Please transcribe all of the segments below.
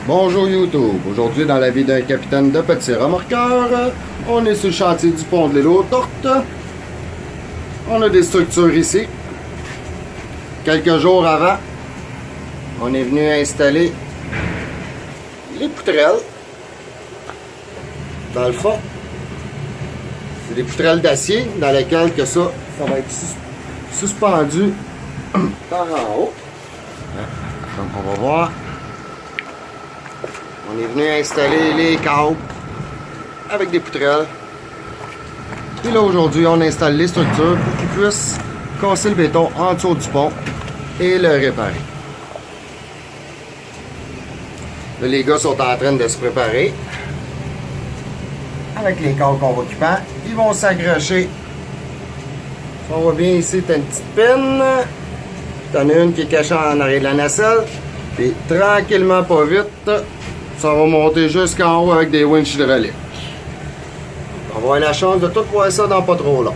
Bonjour YouTube, aujourd'hui dans la vie d'un capitaine de petits remorqueurs, on est sur le chantier du pont de l'île aux Tortes. On a des structures ici. Quelques jours avant, on est venu installer les poutrelles dans le fond. C'est des poutrelles d'acier dans lesquelles que ça va être suspendu par en haut. Comme on va voir. On est venu installer les câbles avec des poutrelles. Et là aujourd'hui, on installe les structures pour qu'ils puissent casser le béton en dessous du pont et le réparer. Là, les gars sont en train de se préparer. Avec les câbles convoquants, ils vont s'accrocher. Si on voit bien ici, tu as une petite pine. Tu en as une qui est cachée en arrière de la nacelle. Et tranquillement, pas vite, ça va monter jusqu'en haut avec des winches hydrauliques. On va avoir la chance de tout voir ça dans pas trop long.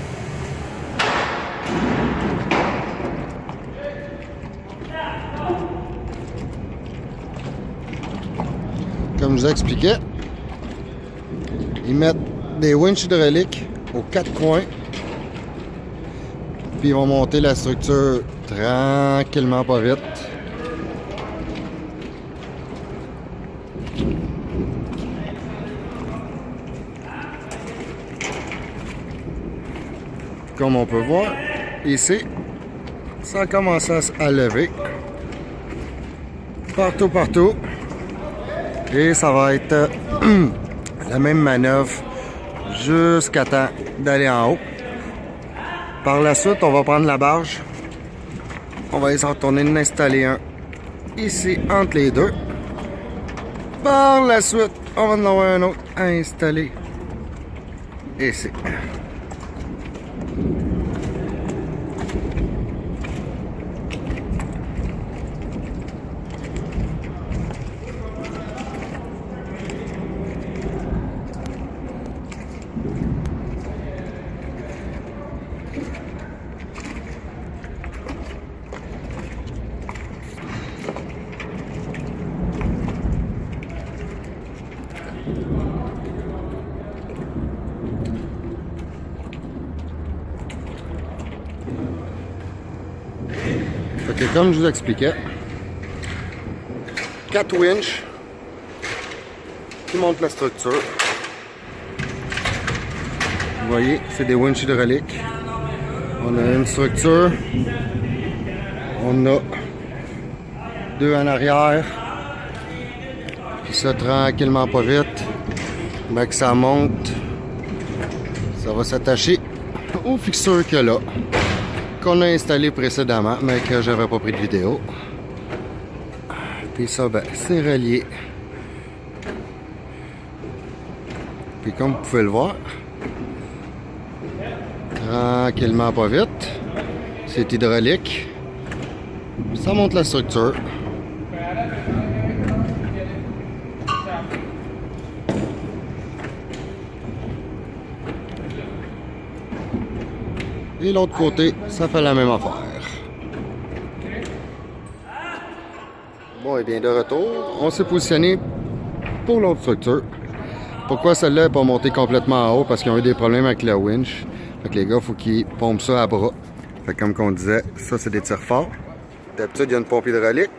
Comme je vous expliquais, ils mettent des winches hydrauliques aux quatre coins. Puis ils vont monter la structure tranquillement, pas vite. Comme on peut voir, ici, ça commence à lever. Partout. Et ça va être la même manœuvre jusqu'à temps d'aller en haut. Par la suite, on va prendre la barge. On va essayer de retourner en installer un ici entre les deux. Par la suite, on va en avoir un autre à installer ici. Fait que comme je vous expliquais, 4 winches qui montent la structure. Vous voyez, c'est des winches hydrauliques. On a une structure. On a 2 en arrière. Puis ça, tranquillement, pas vite. Ben que ça monte, ça va s'attacher aux fixures qu'il y a là, qu'on a installé précédemment, mais que j'avais pas pris de vidéo. Puis ça, ben, c'est relié. Puis comme vous pouvez le voir, tranquillement, pas vite, c'est hydraulique. Ça monte la structure. Et l'autre côté, ça fait la même affaire. Bon, et bien de retour, on s'est positionné pour l'autre structure. Pourquoi celle-là n'est pas montée complètement en haut? Parce qu'ils ont eu des problèmes avec la winch. Fait que les gars, il faut qu'ils pompent ça à bras. Fait que comme on disait, ça c'est des tire forts. D'habitude, il y a une pompe hydraulique.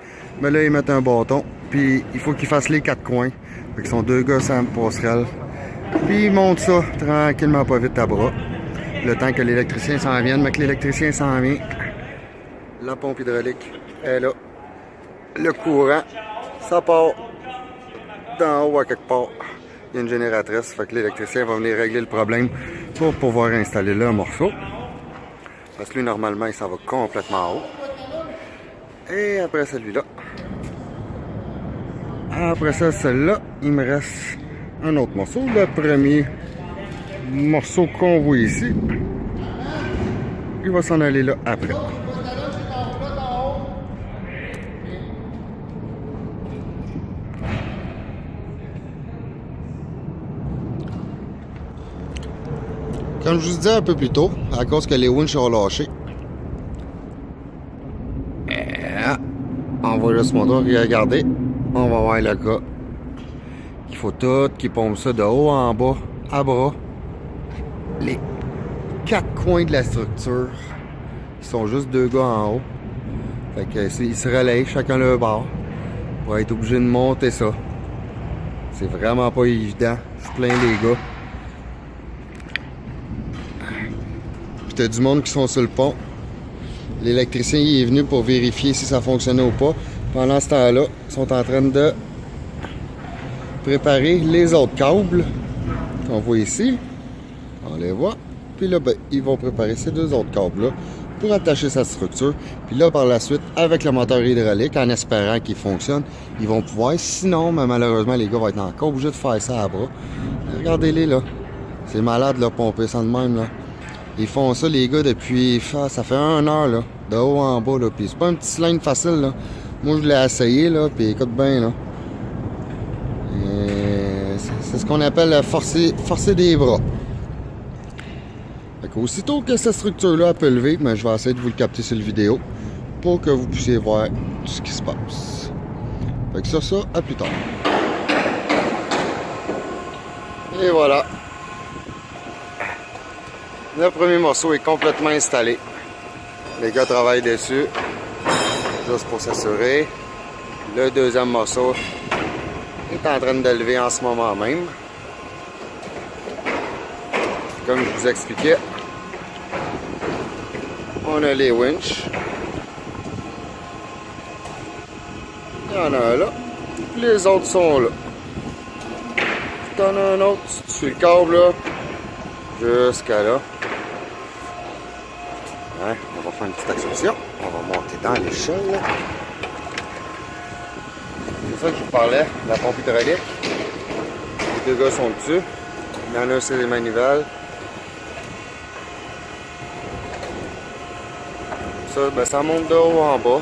Mais là, ils mettent un bâton. Puis il faut qu'ils fassent les 4 coins. Fait qu'ils sont 2 gars sur la passerelle. Puis ils montent ça tranquillement, pas vite à bras. Le temps que l'électricien s'en vienne, mais que l'électricien s'en vient, la pompe hydraulique est là. Le courant, ça part d'en haut à quelque part. Il y a une génératrice, fait que l'électricien va venir régler le problème pour pouvoir installer là un morceau. Parce que lui, normalement, il s'en va complètement en haut. Et après celui-là. Après ça, celui-là, il me reste un autre morceau. Le premier morceau qu'on voit ici, il va s'en aller là après. Comme je vous disais un peu plus tôt, à cause que les winches sont lâchés, on va juste montrer, regardez, on va voir le gars Il faut tout qui pompe ça de haut en bas, à bras. Les 4 coins de la structure, ils sont juste 2 gars en haut. Fait que ils se relayent chacun leur bord pour être obligé de monter ça. C'est vraiment pas évident. Je plains les gars. Puis t'as du monde qui sont sur le pont. L'électricien il est venu pour vérifier si ça fonctionnait ou pas. Pendant ce temps-là, ils sont en train de préparer les autres câbles qu'on voit ici. On les voit. Puis là, ben, ils vont préparer ces 2 autres câbles-là pour attacher sa structure. Puis là, par la suite, avec le moteur hydraulique, en espérant qu'il fonctionne, ils vont pouvoir. Sinon, mais malheureusement, les gars vont être encore obligés de faire ça à bras. Regardez-les, là. C'est malade, là, pomper ça de même, là. Ils font ça, les gars, depuis... Ça fait 1 heure, là. De haut en bas, là. Puis c'est pas un petit cylindre facile, là. Moi, je l'ai essayé, là. Puis écoute bien, là. C'est ce qu'on appelle forcer des bras. Fait qu'aussitôt que cette structure-là peut lever, ben, je vais essayer de vous le capter sur la vidéo pour que vous puissiez voir tout ce qui se passe. Fait que sur ça, à plus tard. Et voilà. Le premier morceau est complètement installé. Les gars travaillent dessus, juste pour s'assurer. Le deuxième morceau est en train de lever en ce moment même. Comme je vous expliquais, on a les winches. Il y en a un là. Les autres sont là. Tu en as un autre, tu suis le câble là, jusqu'à là. Ouais, on va faire une petite exception. On va monter dans l'échelle. C'est ça que je vous parlais, la pompe hydraulique. Les 2 gars sont dessus. Il y en a un sur les manivelles. Ça, ben, ça monte de haut en bas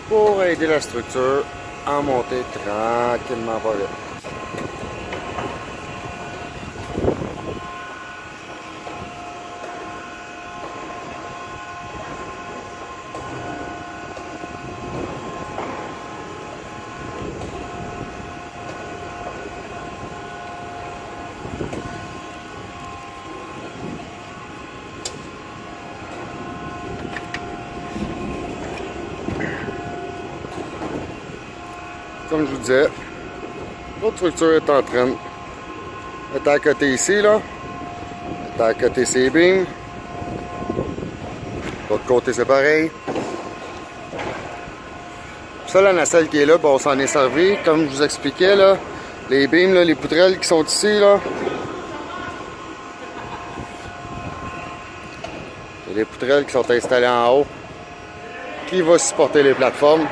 pour aider la structure à monter tranquillement pas vite. Comme je vous disais, l'autre structure est en train d'être à côté ici, là. Elle est à côté ces beams. L'autre côté, c'est pareil. Ça, la nacelle qui est là, bon, on s'en est servi. Comme je vous expliquais, là, les beams, là, les poutrelles qui sont ici, là. Il y a des poutrelles qui sont installées en haut, qui vont supporter les plateformes.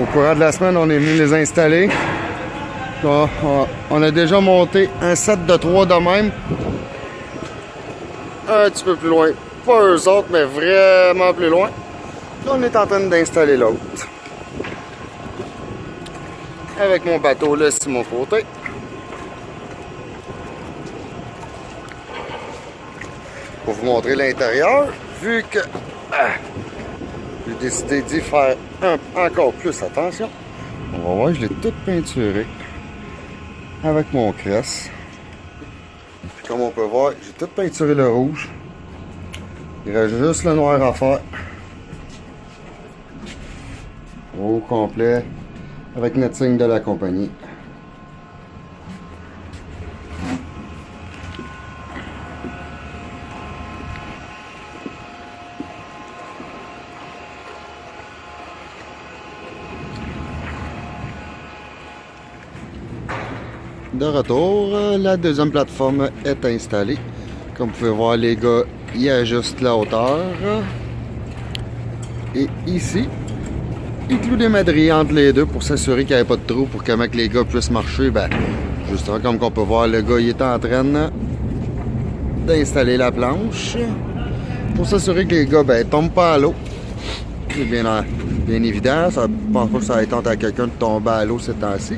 Au courant de la semaine, on est venu les installer. On a déjà monté un set de 3 de même. Un petit peu plus loin. Pas eux autres, mais vraiment plus loin. Là, on est en train d'installer l'autre. Avec mon bateau là, sur mon côté. Pour vous montrer l'intérieur, vu que j'ai décidé d'y faire encore plus attention. On va voir, je l'ai tout peinturé avec mon crest. Puis comme on peut voir, j'ai tout peinturé le rouge. Il reste juste le noir à faire. Au complet, avec notre signe de la compagnie. De retour, la deuxième plateforme est installée. Comme vous pouvez voir, les gars, ils ajustent la hauteur. Et ici, ils clouent des madriers entre les deux pour s'assurer qu'il n'y ait pas de trou pour que les gars puissent marcher. Ben, justement, comme on peut voir, le gars il est en train d'installer la planche pour s'assurer que les gars ne tombent pas à l'eau. C'est bien évident, ça ne pense pas que ça va tenter à quelqu'un de tomber à l'eau ces temps-ci.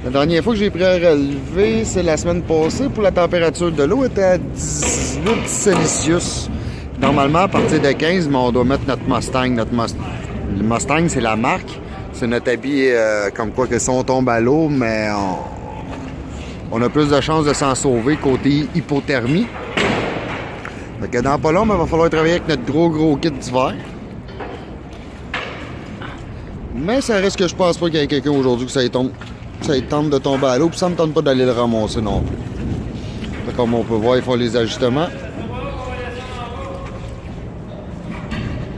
La dernière fois que j'ai pris à relever, c'est la semaine passée. Pour la température de l'eau était à 18 Celsius. Normalement, à partir de 15, mais on doit mettre notre Mustang. Le Mustang, c'est la marque. C'est notre habit comme quoi que si on tombe à l'eau, mais on a plus de chances de s'en sauver côté hypothermie. Fait que dans pas long, il va falloir travailler avec notre gros kit d'hiver. Mais ça reste que je pense pas qu'il y ait quelqu'un aujourd'hui que ça lui tente de tomber à l'eau, puis ça me tente pas d'aller le ramasser non plus. Fait comme on peut voir, ils font les ajustements.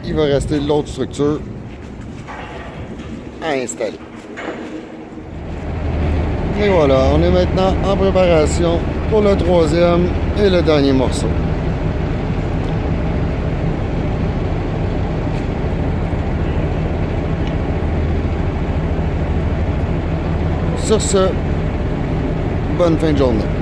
Il va rester l'autre structure à installer. Et voilà, on est maintenant en préparation pour le troisième et le dernier morceau. Sur ce, bonne fin de journée.